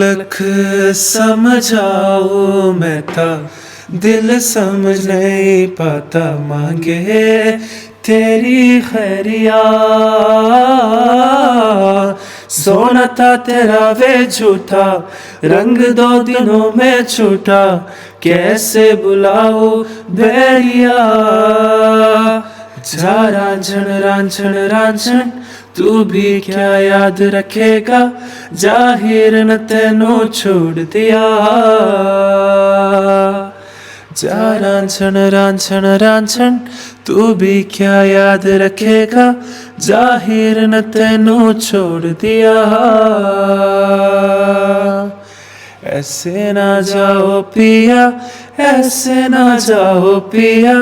लख समझाओ मैं था दिल समझ नहीं पाता मांगे तेरी खैरिया सोना था तेरा वे झूठा रंग 2 दिनों में छूटा कैसे बुलाओ बैरिया जा रांझन रांझन रांझन तू भी क्या याद रखेगा जाहिर न तेनू छोड़ दिया जा रांझन रांझन रांझन तू भी क्या याद रखेगा जाहिर न तेनू छोड़ दिया ऐसे ना जाओ पिया ऐसे ना जाओ पिया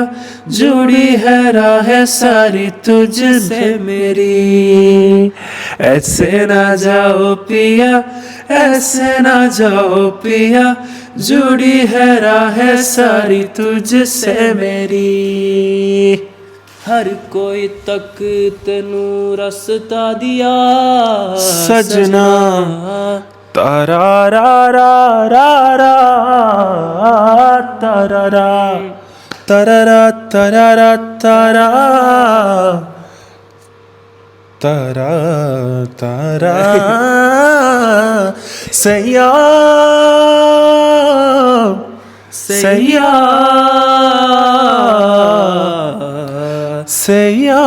जुड़ी है राह सारी तुझसे मेरी ऐसे ना जाओ पिया ऐसे ना जाओ पिया जुड़ी है राह सारी तुझसे मेरी हर कोई तक तेनू रस्ता दिया सजना तारा रा रा रा रा तारा रा तारा तारा तारा तारा तारा सैया सैया सैया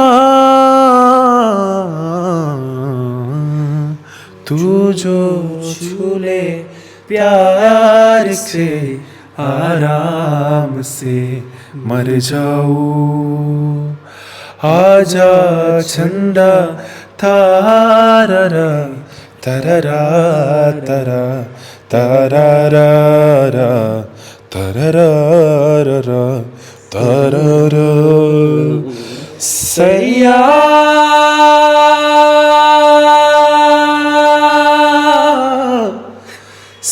तू जो छूले प्यार से आराम से मर जाओ आजा चंदा तारा तररा तरा तररा तररा तररा सैया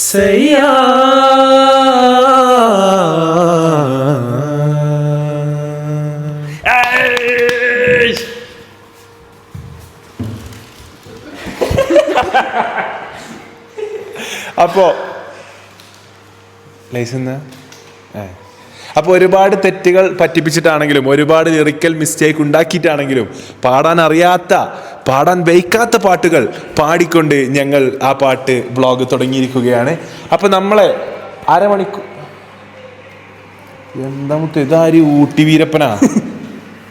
सैया അപ്പോ ലൈസൻസ് അപ്പോൾ ഒരുപാട് തെറ്റുകൾ പറ്റിപ്പിച്ചിട്ടാണെങ്കിലും ഒരുപാട് ലിറിക്കൽ മിസ്റ്റേക്ക് ഉണ്ടാക്കിയിട്ടാണെങ്കിലും പാടാൻ അറിയാത്ത പാടാൻ വയ്ക്കാത്ത പാട്ടുകൾ പാടിക്കൊണ്ട് ഞങ്ങൾ ആ പാട്ട് ബ്ലോഗ് തുടങ്ങിയിരിക്കുകയാണ്. അപ്പം നമ്മളെ അരമണിക്കൂർ എന്താ മുത്ത് ഇതാര് ഊട്ടി വീരപ്പനാ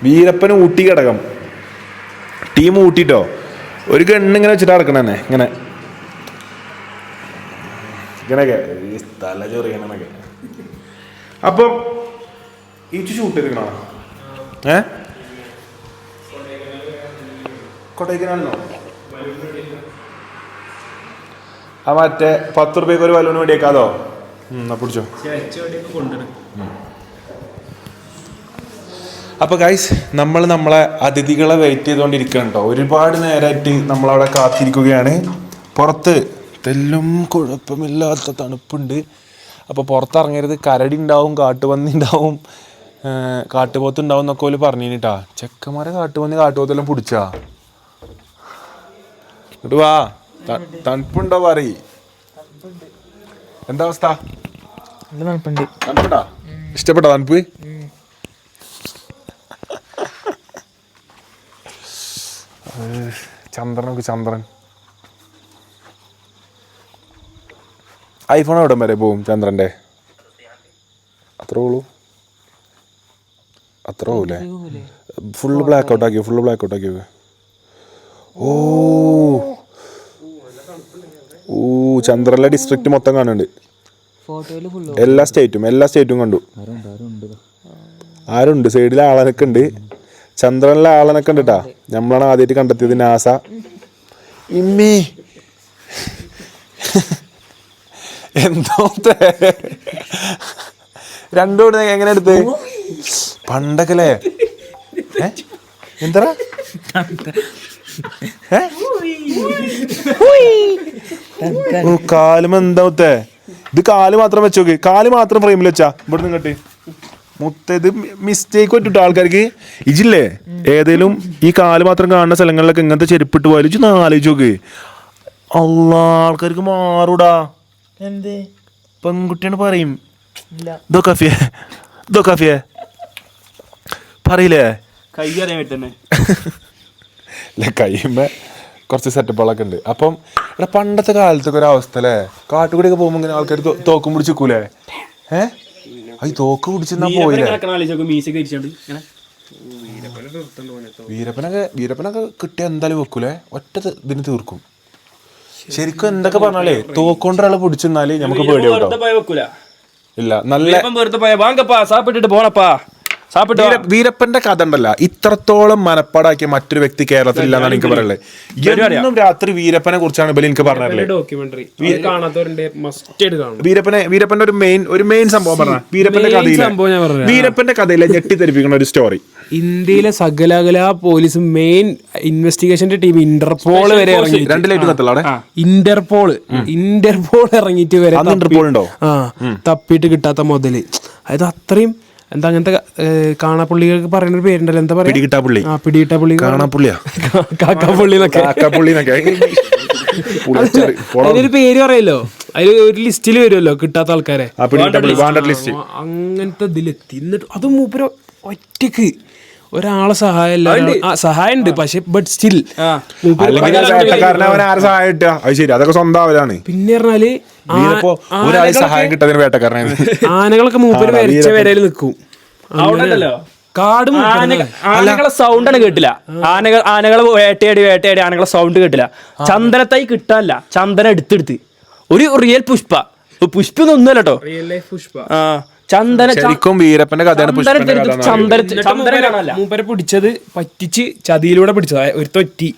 വീരപ്പന് ഊട്ടി ഘടകം ടീം ഊട്ടിട്ടോ ഒരു ഗണ്ണിങ്ങനെ വെച്ചിട്ട് നടക്കണേ ഇങ്ങനെ ഇങ്ങനെയൊക്കെ ഈ തല ചൊറിയണൊക്കെ. അപ്പം ഈ ഷൂട്ട് എടുക്കണോ കൊടൈക്കനാലിനോ ആ മറ്റേ 10 രൂപയ്ക്ക് ഒരു ബലൂൺ വേണ്ടിയേക്കാതോ എന്നാ പിടിച്ചോ. അപ്പോൾ ഗൈസ് നമ്മളെ അതിഥികളെ വെയിറ്റ് ചെയ്തുകൊണ്ടിരിക്കണം കേട്ടോ. ഒരുപാട് നേരമായിട്ട് നമ്മളവിടെ കാത്തിരിക്കുകയാണ്. പുറത്ത് തെല്ലും കുഴപ്പമില്ലാത്ത തണുപ്പുണ്ട്. അപ്പോൾ പുറത്തിറങ്ങരുത്, കരടി ഉണ്ടാവും, കാട്ടുപന്നി ഉണ്ടാവും, കാട്ടുപോത്തുണ്ടാവും എന്നൊക്കെ പോലും പറഞ്ഞിട്ടാ. ചെക്കന്മാരെ കാട്ടുപോത്തെല്ലാം പിടിച്ചാ ഇങ്ങോട്ട് വാ. തണുപ്പുണ്ടോ പറയ്, എന്താ അവസ്ഥ? തണുപ്പുണ്ടാ? ഇഷ്ടപ്പെട്ടോ തണുപ്പ്? ചന്ദ്രൻ ഐഫോൺ എവിടം വരെ പോവും ചന്ദ്രൻ്റെ? അത്രേ ഉള്ളൂ, അത്രേ പോകൂലേ? ഫുള്ള് ബ്ലാക്ക് ഔട്ട് ആക്കിയോ? ഓ ഓ ചന്ദ്രനിലെ ഡിസ്ട്രിക്റ്റ് മൊത്തം കാണുന്നുണ്ട്. എല്ലാ സ്റ്റേറ്റും കണ്ടു. ആരുണ്ട് സൈഡിൽ? ആളനൊക്കെ ഉണ്ട്. ചന്ദ്രനിലെ ആളനൊക്കെ ഉണ്ട് കേട്ടാ. നമ്മളാണ് ആദ്യമായിട്ട് കണ്ടെത്തിയത്. നാസ ഇമ്മി എന്തോ രണ്ടോട് എങ്ങനെ എടുത്ത് പണ്ടൊക്കെ എന്താ കാലും എന്താ ഇത്? കാല് മാത്രം വെച്ചോക്ക്, കാല് മാത്രം ഫ്രെയിമിൽ വെച്ചാ ഇവിടെ നിങ്ങട്ട് ഇത് മിസ്റ്റേക്ക് പറ്റിട്ടോ ആൾക്കാർക്ക്. ഇജില്ലേ ഏതേലും ഈ കാല് മാത്രം കാണുന്ന സ്ഥലങ്ങളിലൊക്കെ ഇങ്ങനത്തെ ചെരുപ്പിട്ട് പോയാലും ഇജൊന്ന് ആലോചിച്ച് നോക്ക്. അള്ളാ ആൾക്കാർക്ക് മാറൂടാ. എന്ത് പെൺകുട്ടിയാണ് പറയും. ദോ കഫിയെ പറയില്ലേ കൈ അറിയാൻ പറ്റുന്നെ കയ്യുമ്പോ കുറച്ച് സെറ്റപ്പുകളൊക്കെ ഉണ്ട്. അപ്പം ഇവിടെ പണ്ടത്തെ കാലത്തൊക്കെ ഒരു അവസ്ഥ അല്ലേ, കാട്ടുകൂടിയൊക്കെ പോകുമ്പോ ഇങ്ങനെ ആൾക്കാർ തോക്കും പിടിച്ചിക്കൂലേ? അത് തോക്ക് പിടിച്ചാ പോയില്ലേ. വീരപ്പനൊക്കെ കിട്ടിയ എന്തായാലും വെക്കൂലേ, ഒറ്റ ഇതിന് തീർക്കും. ശരിക്കും എന്തൊക്കെ പറഞ്ഞാലേ തോക്കൊണ്ട് ഒരാളെ പിടിച്ചെന്നാല് നമുക്ക് പേടിയാവും. ഇല്ല നല്ല വീരപ്പന്റെ കഥ ഉണ്ടല്ല, ഇത്രത്തോളം മനപ്പാടാക്കിയ മറ്റൊരു വ്യക്തി കേരളത്തിൽ ഇല്ലാന്നാണ് എനിക്ക് പറയുള്ളത്. എന്നും രാത്രി വീരപ്പനെ കുറിച്ചാണ് ഇവര് എനിക്ക് പറഞ്ഞത്. വീരപ്പന്റെ ഒരു മെയിൻ സംഭവം പറഞ്ഞ വീരപ്പന്റെ കഥയിലെ ഞെട്ടിത്തെരിപ്പിക്കുന്ന ഒരു സ്റ്റോറി. ഇന്ത്യയിലെ സകലകല പോലീസ് മെയിൻ ഇൻവെസ്റ്റിഗേഷന്റെ ടീം ഇന്റർപോൾ വരെ ഇറങ്ങി. ഇന്റർപോൾ ഇറങ്ങിയിട്ട് വരെ തപ്പിയിട്ട് കിട്ടാത്ത മുതല്. അതായത് അത്രയും എന്താ അങ്ങനത്തെ കാണാപ്പുള്ളികൾക്ക് പറയുന്ന ഒരു പേരുണ്ടല്ലോ, എന്താ പറയാ, പിടികിട്ടാപ്പുള്ളി, കാക്കാപ്പുള്ളി അതിനൊരു പേര് പറയല്ലോ. അതിൽ ഒരു ലിസ്റ്റിൽ വരുമല്ലോ കിട്ടാത്ത ആൾക്കാരെ, അങ്ങനത്തെ ഇതിലെത്തി. എന്നിട്ട് അത് മൂപ്പര ഒറ്റക്ക് ഒരാളെ സഹായം ഉണ്ട്, പക്ഷെ ബട്ട് സ്റ്റിൽ പിന്നെ പറഞ്ഞാല് ആനകളൊക്കെ മൂപ്പര് വരച്ച വരയിൽ നിൽക്കും. കാട് ആനകളെ സൗണ്ടാണ് കേട്ടില്ല. ആനകളെ വേട്ടയാടി ആനകളെ സൗണ്ട് കേട്ടില്ല. ചന്ദനത്തൈ കിട്ടാനില്ല, ചന്ദനം എടുത്തെടുത്ത് ഒരു റിയൽ പുഷ്പൊന്നും കേട്ടോ. ശരിക്കും വീരപ്പന്റെ കഥയാണ്. മൂപ്പരെ പിടിച്ചത് പറ്റിച്ച് ചതിയിലൂടെ പിടിച്ചതാ. ഒരു തൊറ്റി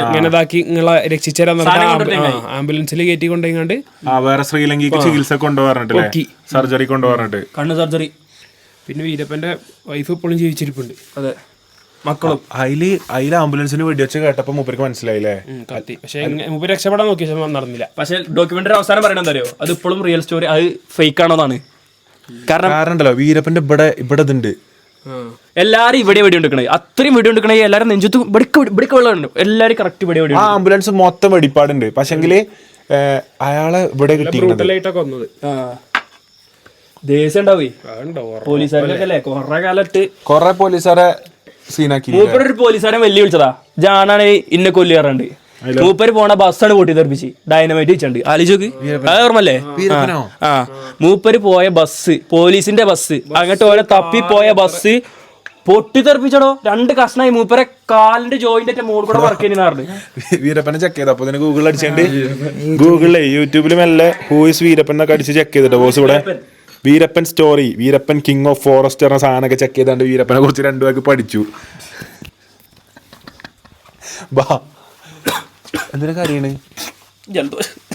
ഇങ്ങനെ ഇതാക്കി നിങ്ങളെ രക്ഷിച്ചേരാൻ ആംബുലൻസിൽ കയറ്റി കൊണ്ടുപോയിങ്ങാണ്ട് വേറെ ശ്രീലങ്കയ്ക്ക് ചികിത്സ കൊണ്ടുപോകാറുണ്ട്, സർജറി കൊണ്ടുപോകാറുണ്ട്, കണ്ണ് സർജറി. പിന്നെ വീരപ്പന്റെ വൈഫ് ഇപ്പോഴും ജീവിച്ചിരിപ്പുണ്ട്. അതെ, മക്കളും. അതില് ആംബുലൻസിന് വെടിവെച്ച് കേട്ടപ്പോ മൂപ്പർക്ക് മനസ്സിലായില്ലേ കത്തി. പക്ഷെ മൂപ്പര് രക്ഷപ്പെടാൻ നോക്കി, നടന്നില്ല. പക്ഷെ ഡോക്യുമെന്ററി അവസാനം പറയണ എന്താ അറിയോ, അത് ഇപ്പോഴും റിയൽ സ്റ്റോറി, അത് ഫേക്ക് ആണോന്നാണ്. കാരണം ഉണ്ടല്ലോ വീരപ്പന്റെ ഇവിടെ ഇതുണ്ട്. എല്ലാരും ഇവിടെ വെടിയുണ്ടിക്കണേ, അത്രയും വെടിയുണ്ടിക്കണേ. എല്ലാരും നെഞ്ചത്ത് ഇവിടേക്ക് വെള്ളമുണ്ട്, എല്ലാരും കറക്റ്റ് ഇവിടെ വെടി. ആ ആംബുലൻസ് മൊത്തം വെടിപ്പാടുണ്ട്. പക്ഷെങ്കില് അയാളെ ഇവിടെ കിട്ടിയിട്ടുണ്ട്. ദേഷ്യം ഉണ്ടാവേ പോലീസുകാരല്ലേ, കൊറേ കാലത്ത് കൊറേ പോലീസുകാരെ സീനാക്കി. മൂപ്പര് പോലീസുകാരെ വെല്ലു വിളിച്ചതാ, ജാനാണ് ഇന്നെ കൊല്ലിയാറുണ്ട്. മൂപ്പര് പോണ ബസ്സാണ് പൊട്ടി തെറിപ്പിച്ച് ഡൈനമൈറ്റ് വെച്ചിട്ടുണ്ട്. ആലോചിക്ക്, അത് ഓർമ്മല്ലേ? ആ മൂപ്പര് പോയ ബസ്, പോലീസിന്റെ ബസ്, അങ്ങോട്ട് ഓരോ തപ്പിപ്പോയ ബസ് പൊട്ടിത്തെറിപ്പിച്ചടോ. 2 കഷ്ണമായി. മൂപ്പരെ കാലിന്റെ ജോയിന്റ് മോൾ കൂടെ വർക്ക് ചെയ്യുന്നുണ്ട്. വീരപ്പനെ ചെക്ക് ചെയ്ത് അപ്പൊ തന്നെ ഗൂഗിളിൽ അടിച്ചിട്ടുണ്ട്. ഗൂഗിളിലെ യൂട്യൂബിലും എല്ലാം ഹൂയിസ് വീരപ്പൻ എന്നൊക്കെ അടിച്ച് ചെക്ക് ചെയ്തിട്ടോ ബോസ്. ഇവിടെ Veerappan story, Veerappan king of forest എന്ന സാധനമൊക്കെ ചെക്ക് ചെയ്താണ്ട് വീരപ്പനെ കുറിച്ച് 2 പേർക്ക് പഠിച്ചു. ബാ എന്തിനാ കാര്യമാണ്?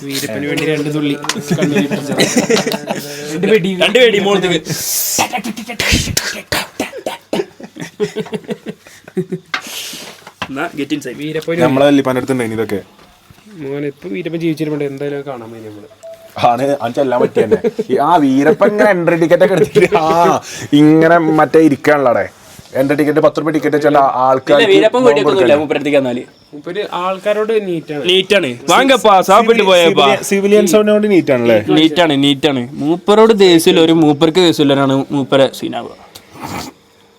വീരപ്പന് വേണ്ടി 2 തുള്ളി നമ്മളെ വല്യപ്പനടുത്തുണ്ടായി ഇതൊക്കെ. ഇപ്പൊ വീരപ്പൻ ജീവിച്ചിട്ടുണ്ട്, എന്തായാലും കാണാൻ വേണ്ടി നമ്മള് ആണ് ചെല്ലാൻ പറ്റിയ ആ വീരപ്പൻ ഇങ്ങനെ എൻട്രി ടിക്കറ്റ് ഒക്കെ എടുത്തിട്ട് ഇങ്ങനെ മറ്റേ ഇരിക്കാനുള്ളടെ എന്റെ ടിക്കറ്റ് 10 രൂപ ടിക്കറ്റ് വെച്ചാൽ ആൾക്കാർ ആൾക്കാരോട് സിവിലിയൻസോട് നീറ്റാണ്. മൂപ്പരോട് ദേഷ്യമില്ല, ഒരു മൂപ്പർക്ക് ദേഷ്യമില്ലാണ് മൂപ്പരെ സീനാവുക.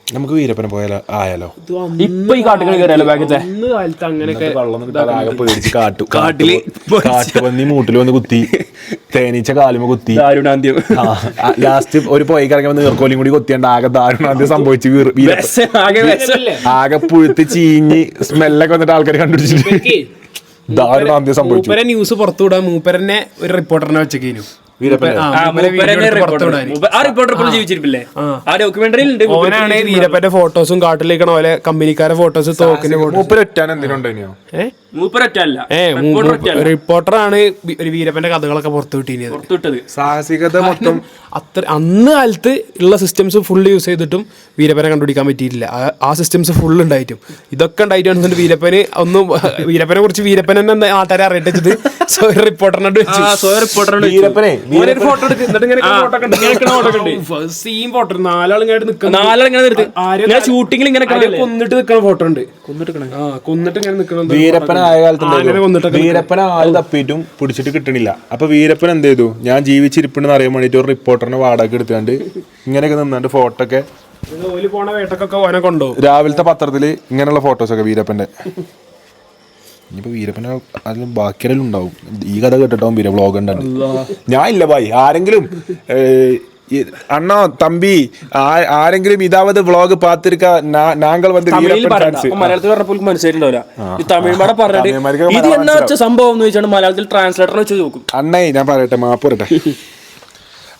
നമുക്ക് വീരപ്പനെ പോയാലോ ആയാലോ? ഇപ്പൊ ഈ കാട്ടുകൾ കയറിയാലോ ബാഗത്തെ പേടിച്ച് കാട്ടുപന്നി മൂട്ടിൽ വന്ന് കുത്തി, തേനീച്ച കാലുമ കുത്തി, ലാസ്റ്റ് ഒരു പോയി ഇറങ്ങി നീർക്കോലിയും കൂടി കൊത്തിയാണ്ട് ആകെ ദാരുണാന്ത്യം സംഭവിച്ചു. ആകെ പുഴുത്ത് ചീഞ്ഞ് സ്മെല്ലൊക്കെ വന്നിട്ട് ആൾക്കാർ കണ്ടുപിടിച്ചിട്ട് ദാരുണാന്ത്യം സംഭവിച്ചു. ന്യൂസ് പുറത്തുവിടാൻ മൂപ്പരനെ ഒരു റിപ്പോർട്ടറിനെ വെച്ചേനു. വീരപ്പന്റെ ഫോട്ടോസും കാട്ടിലേക്കണ പോലെ കമ്പനിക്കാരെ ഫോട്ടോസ്, തോക്കിന്റെ റിപ്പോർട്ടറാണ് വീരപ്പന്റെ കഥകളൊക്കെ പുറത്തു വിട്ടത്. സാഹസികത മൊത്തം അത്ര അന്ന് കാലത്ത് ഉള്ള സിസ്റ്റംസ് ഫുള്ള് യൂസ് ചെയ്തിട്ടും വീരപ്പനെ കണ്ടുപിടിക്കാൻ പറ്റിയിട്ടില്ല. ആ സിസ്റ്റംസ് ഫുള്ള് ഉണ്ടായിട്ടും ഇതൊക്കെ ഉണ്ടായിട്ടാണ് വീരപ്പനെ വീരപ്പനെ കുറിച്ച് വീരപ്പനെ നാട്ടുകാരെ അറിയിട്ടത് റിപ്പോർട്ടറിനോട് വീരപ്പനെ ഫോട്ടോ എടുക്കും എന്നിട്ട് ഇങ്ങനെ സെയിം ഫോട്ടോ നാലാളിങ്ങായിട്ട് നിൽക്കുന്ന ഇങ്ങനെ ഷൂട്ടിങ്ങിൽ ഇങ്ങനെ കൊന്നിട്ട് നിൽക്കുന്ന ഫോട്ടോ ഉണ്ട്. കൊന്നിട്ട് ഇങ്ങനെ നിൽക്കണം. വീരപ്പന ആയ കാലത്ത് വീരപ്പന ആള് തപ്പിയിട്ടും പിടിച്ചിട്ട് കിട്ടണില്ല. അപ്പൊ വീരപ്പൻ എന്ത് ചെയ്തു, ഞാൻ ജീവിച്ചിരിപ്പുണ്ടെന്ന് അറിയാൻ വേണ്ടിട്ട് ഒരു റിപ്പോർട്ടറിനെ വാടക എടുത്താണ്ട് ഇങ്ങനെയൊക്കെ നിന്നാണ്ട് ഫോട്ടോ ഒക്കെ പോണ വേട്ടക്കൊക്കെ ഓനെ കൊണ്ടുപോകും. രാവിലത്തെ പത്രത്തില് ഇങ്ങനെയുള്ള ഫോട്ടോസൊക്കെ വീരപ്പന്റെ. ഇനിയിപ്പോ വീരപ്പന അതിലും ബാക്കിയെല്ലാം ഉണ്ടാവും. ഈ കഥ കേട്ടിട്ടാവും വീര വ്ളോഗ് ഉണ്ടാവും. ഞാൻ ഇല്ല ഭായി, ആരെങ്കിലും അണ്ണോ തമ്പി ആരെങ്കിലും ഇതാവത് വ്ളോഗ് പാത്തിരിക്ക നാങ്കൾ വന്ന് മലയാളത്തിൽ പറഞ്ഞപ്പോൾ മനസ്സിലായിട്ടുണ്ടാവില്ല. തമിഴ് പറഞ്ഞിട്ട് ഇത് എന്നാ വെച്ച സംഭവം എന്ന് വെച്ചാൽ മലയാളത്തിൽ ട്രാൻസ്ലേറ്റർ വെച്ച് നോക്കും. അണ്ണേ ഞാൻ പറയട്ടെ, മാപ്പ് പറയട്ടെ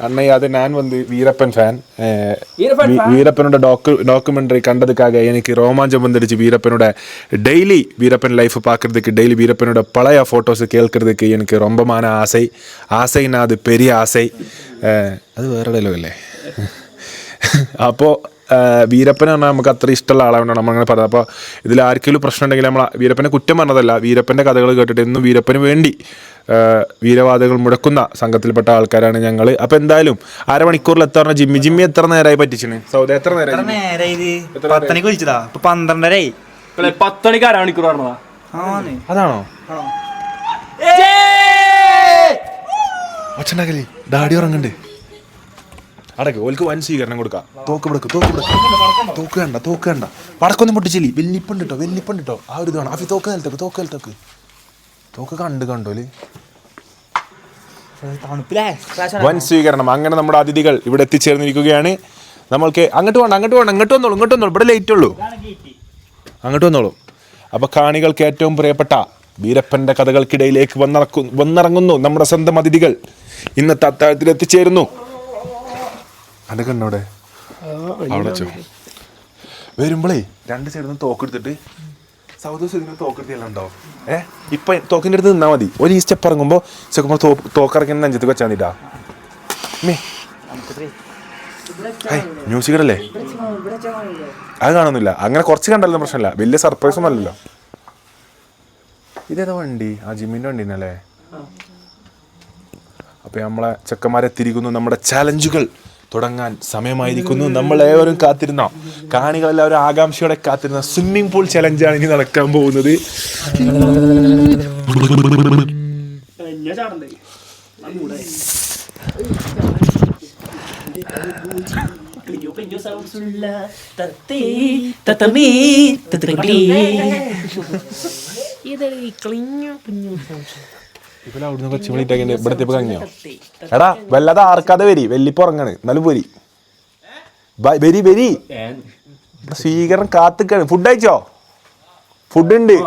அன்னை அது நான் வந்து வீரப்பன் ஃபேன். வீரப்பனோட டாக்குமெண்ட்ரி கண்டதுக்காக எனக்கு ரோமாஞ்சம் வந்துடுச்சு. வீரப்பனோட டெய்லி வீரப்பன் லைஃப் பார்க்கறதுக்கு, டெய்லி வீரப்பனோட பழைய ஃபோட்டோஸ் கேட்கறதுக்கு எனக்கு ரொம்பமான ஆசைன்னா அது பெரிய ஆசை. അത് വേറെ ഡയലോഗല്ലേ. അപ്പോൾ വീരപ്പനെ പറഞ്ഞാൽ നമുക്ക് അത്ര ഇഷ്ടമുള്ള ആളാണ് നമ്മളങ്ങനെ പറയുന്നത്. അപ്പോൾ ഇതിൽ ആർക്കെങ്കിലും പ്രശ്നം ഉണ്ടെങ്കിൽ നമ്മൾ വീരപ്പനെ കുറ്റം പറഞ്ഞതല്ല, വീരപ്പൻ്റെ കഥകൾ കേട്ടിട്ട് എന്നും വീരപ്പന് വേണ്ടി വീരവാദങ്ങൾ മുടക്കുന്ന സംഘത്തിൽപ്പെട്ട ആൾക്കാരാണ് ഞങ്ങൾ. അപ്പോൾ എന്തായാലും അരമണിക്കൂറിൽ എത്താറുണ്ട്. ജിമ്മി എത്ര നേരമായി പറ്റിച്ചിന്? സൗദ എത്ര നേരം? 10 മണിക്ക് വിളിച്ചതാ, ഇപ്പൊ 12:30. 10 മണിക്ക് അരമണിക്കൂർ പറഞ്ഞതാ. അതാണോ ഒച്ചണ്ടാക്കലേ? ഡാഡി ഉറങ്ങണ്ട്. അടക്ക് ഓൽക്ക് വൻ സ്വീകരണം കൊടുക്കാം. തോക്ക് വേണ്ട പടക്കൊന്നും പൊട്ടിച്ചില്ലേ? വെല്ലിപ്പുണ്ടിട്ടോ ആ ഒരു ഇതാണ്. അഫി തോക്ക് നിലത്തേക്ക് തോക്ക് കണ്ടോല്. വൻ സ്വീകരണം. അങ്ങനെ നമ്മുടെ അതിഥികൾ ഇവിടെ എത്തിച്ചേർന്നിരിക്കുകയാണ്. നമ്മൾക്ക് അങ്ങോട്ട് വേണ്ട, ഇങ്ങോട്ട് വന്നോളൂ. ഇവിടെ ലേറ്റ് ഉള്ളൂ, അങ്ങോട്ട് വന്നോളൂ. അപ്പൊ കാണികൾക്ക് ഏറ്റവും പ്രിയപ്പെട്ട വീരപ്പന്റെ കഥകൾക്കിടയിലേക്ക് വന്നിറങ്ങുന്നു നമ്മുടെ സ്വന്തം അതിഥികൾ. ഇന്നത്തെ അത്താഴത്തിൽ എത്തിച്ചേരുന്നു. അതൊക്കെ ഉണ്ടവിടെ അവിടെ വരുമ്പോളേ രണ്ട് സൈഡിൽ നിന്ന് തോക്കെടുത്തിട്ട് തോക്കെടുത്തിയെല്ലാം ഉണ്ടാവും. ഇപ്പൊ തോക്കിന്റെ അടുത്ത് നിന്നാ മതി. ഒരു ഈ സ്റ്റെപ്പ് ഇറങ്ങുമ്പോ തോക്കിറക്കുന്ന നെഞ്ചത്തേക്ക് വെച്ചാൽ മതിട്ടാ. മ്യൂസിക് ഇടല്ലേ? അത് കാണുന്നില്ല. അങ്ങനെ കുറച്ച് കണ്ടല്ലോ പ്രശ്നമില്ല, വലിയ സർപ്രൈസ് ഒന്നും അല്ലല്ലോ. ഇതേതാ വണ്ടി? ആ ജിമ്മിന്റെ വണ്ടിന്നല്ലേ. അപ്പൊ നമ്മളെ ചെക്കന്മാരെത്തിയിരിക്കുന്നു. നമ്മുടെ ചാലഞ്ചുകൾ തുടങ്ങാൻ സമയമായിരിക്കുന്നു. നമ്മളേവരും കാത്തിരുന്ന, കാണികളെല്ലാവരും ആകാംക്ഷയോടെ കാത്തിരുന്ന സ്വിമ്മിംഗ് പൂൾ ചലഞ്ചാണ് ഇനി നടക്കാൻ പോകുന്നത്. ഇവലവിടുന്ന് കൊച്ചു വിളിട്ടേക്കണ്ട്. ഇവിടത്തെ കങ്ങിയോ എടാ? വല്ലാതെ ആർക്കാതെ വരി, വെല്ലിപ്പ് ഉറങ്ങാണ്. എന്നാലും പോരി വരി. സ്വീകരണം കാത്തിക്കാണ്. ഫുഡ് കഴിച്ചോ? ഫുഡ് ഉണ്ട്.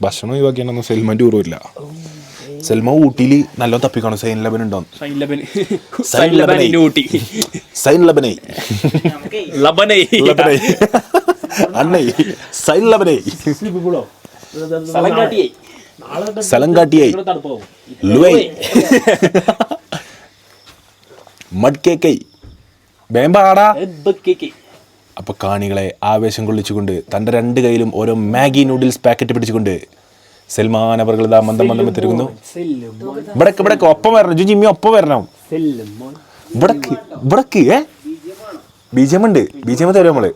ഭക്ഷണം ഒഴിവാക്കിയാണെന്ന് സെൽമാൻ ടൂറുമില്ല. സെൽമ ഊട്ടിയിൽ നല്ല തപ്പിക്കാണോ സൈൻ ലബൻ ഉണ്ടോ? അണ്ണേ സൈൻ ലബനേ സ്ഥലം കാട്ടിയായി അപ്പൊ കാണികളെ ആവേശം കൊള്ളിച്ചുകൊണ്ട് തന്റെ രണ്ട് കയ്യിലും ഓരോ മാഗി നൂഡിൽസ് പാക്കറ്റ് പിടിച്ചുകൊണ്ട് സൽമാൻ അവർ മന്ദം എത്തിരിക്കുന്നു. ഇവിടക്ക് ഒപ്പം വരണം. ജിമ്മി ഒപ്പം വരണം. ഇവിടക്ക് ബിജിഎം ഉണ്ട്. ബിജിഎം തരും നമ്മള്.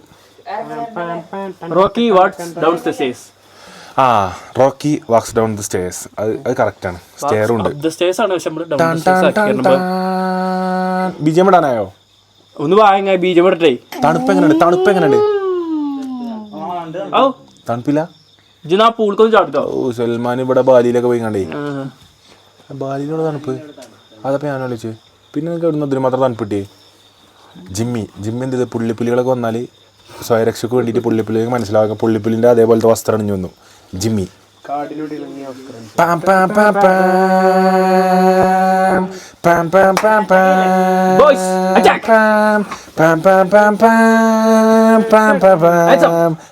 Rocky walks down the stairs. Rocky walks down the stairs. അത് കറക്റ്റ് ആണ്. സ്റ്റെയറും ഉണ്ട്. ബിജിഎം ഇടാനായോ? ഒന്ന് വാങ്ങ ബിജിഎം ഇടട്ടെ. തണുപ്പ് എങ്ങനെയുണ്ട്? തണുപ്പില്ല. സൽമാൻ ഇവിടെ ബാലിയിലൊക്കെ പോയി കണ്ടേ. ബാലിയിലുള്ള തണുപ്പ് അതപ്പോ ഞാൻ വിളിച്ചു. പിന്നെ നിങ്ങൾക്ക് ഇവിടുന്ന് അതിന് മാത്രം തണുപ്പിട്ടേ. ജിമ്മി എന്ത് ചെയ്ത് പുള്ളിപ്പുലികളൊക്കെ വന്നാൽ സ്വയരക്ഷയ്ക്ക് വേണ്ടിയിട്ട് പുള്ളിപ്പുലിക്ക് മനസ്സിലാക്കാം. പുള്ളിപ്പുലിൻ്റെ അതേപോലത്തെ വസ്ത്രം അണിഞ്ഞു വന്നു ജിമ്മി.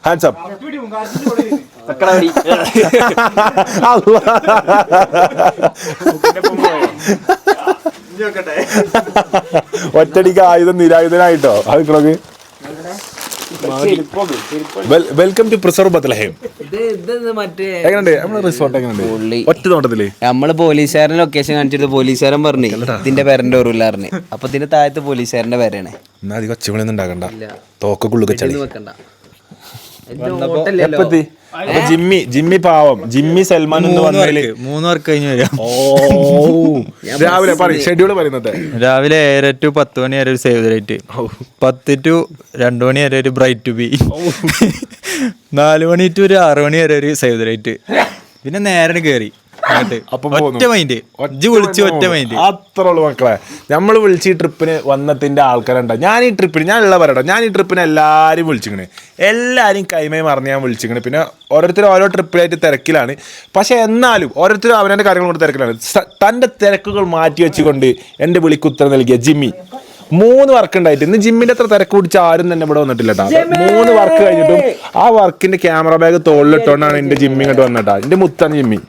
Hands up. ഒറ്റടിക്ക് ആയുധം നിരായുധനായിട്ടോ. അതൊക്കെ വെൽക്കം ടു പ്രിസർവ് ബത്ലഹേം. മറ്റേ എങ്ങനെയുണ്ട് നമ്മുടെ റിസോർട്ട്? എങ്ങനെയുണ്ട് ഒറ്റ നോട്ടത്തില്? നമ്മള് പോലീസുകാരൻ ലൊക്കേഷൻ കാണിച്ചിട്ട് പോലീസുകാരൻ പറഞ്ഞു ഇതിന്റെ പേരന്റെ ഓർവില്ലാറിന്. അപ്പൊ ഇതിന്റെ താഴത്ത് പോലീസുകാരന്റെ പേരാണ്. എന്നാ അധികം ഒച്ചവിളിയൊന്നും ഉണ്ടാക്കണ്ട, തോക്കുള്ളുക ചളി. വെക്കണ്ട. എപ്പത്തി ജിമ്മി പാവം ജിമ്മി സൽമാൻ ഒന്ന് വന്നതില് 3 വർക്ക് കഴിഞ്ഞ് വരാം. രാവിലെ ഷെഡ്യൂൾ പറയുന്നത് രാവിലെ 7 to 10 മണി വരെ ഒരു സേവ് ദ ഡേറ്റ്, 10 to 2 മണി വരെ ഒരു ബ്രൈറ്റ് ടു ബി, 4 മണി to ഒരു 6 മണി വരെ ഒരു സേവ് ദ ഡേറ്റ്. പിന്നെ നേരെ കയറി ഒറ്റ മൈൻഡ് വിളിച്ചു, ഒറ്റ മൈൻഡ്. അത്ര ഉള്ളു മക്കളെ. നമ്മൾ വിളിച്ച് ഈ ട്രിപ്പിന് വന്നതിന്റെ ആൾക്കാരുണ്ട്. ഞാൻ ഈ ട്രിപ്പിന് എല്ലാവരും വിളിച്ചിക്കണ്, എല്ലാവരും കൈമയും മറിഞ്ഞ് ഞാൻ വിളിച്ചിക്കണ്. പിന്നെ ഓരോരുത്തരും ഓരോ ട്രിപ്പിലായിട്ട് തിരക്കിലാണ്. പക്ഷെ എന്നാലും ഓരോരുത്തരും അവനവൻ്റെ കാര്യങ്ങൾ കൊണ്ട് തിരക്കിലാണ്. തൻ്റെ തിരക്കുകൾ മാറ്റി വെച്ചുകൊണ്ട് എൻ്റെ വിളിക്ക് ഉത്തരം നൽകിയ ജിമ്മി 3 വർക്ക് ഉണ്ടായിട്ട് ഇന്ന് ജിമ്മിന്റെ അത്ര തിരക്ക് പിടിച്ച ആരും തന്നെ ഇവിടെ വന്നിട്ടില്ല കേട്ടോ. 3 വർക്ക് കഴിഞ്ഞിട്ടും ആ വർക്കിന്റെ ക്യാമറ ബാഗ് തോളിലിട്ടോണ്ടാണ് എൻ്റെ ജിമ്മി ഇങ്ങോട്ട് വന്നിട്ടാ. എൻ്റെ മുത്താണ് ജിമ്മി,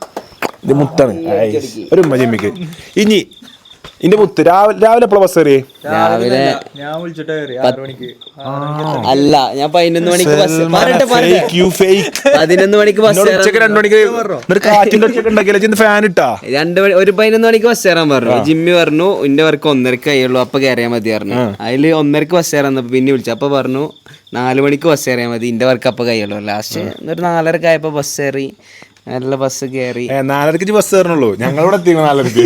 ഇത് മുത്താണ് ഒരു ഉമ്മ ജിമ്മിക്ക്. ഇനി ഇന്റെ മുത്ത് രാവിലെ എപ്പോഴാ ബസ് കയറിയേ? രാവിലെ ഞാൻ വിളിച്ചിട്ട് കയറി 6 മണിക്ക്. അല്ല, ഞാൻ 11 മണിക്ക് ബസ് 11 മണിക്ക് ബസ് 2 മണിക്ക് കാറ്റിന്റെ ഒച്ചയൊക്കെ ഉണ്ടാക്കിയാലേ ഫാൻ ഇട്ടാ. 11 മണിക്ക് ബസ് കയറാൻ പറഞ്ഞു. ജിമ്മി പറഞ്ഞു ഇന്റെ വർക്ക് 1:30 കഴിയുള്ളൂ, അപ്പൊ കയറിയാൽ മതി പറഞ്ഞു. അതില് 1:30 ബസ് കയറാൻ പിന്നെ വിളിച്ചു. അപ്പൊ പറഞ്ഞു 4 മണിക്ക് ബസ് കയറിയാൽ മതി, ഇന്റെ വർക്ക് അപ്പൊ കഴിയുള്ളൂ. ലാസ്റ്റ് ഒരു 4:30 ആയപ്പോ ബസ് കയറി, നല്ല ബസ് കയറി. 4:30 ബസ് കയറണുള്ളൂ. ഞങ്ങളിവിടെ എത്തി 4:30.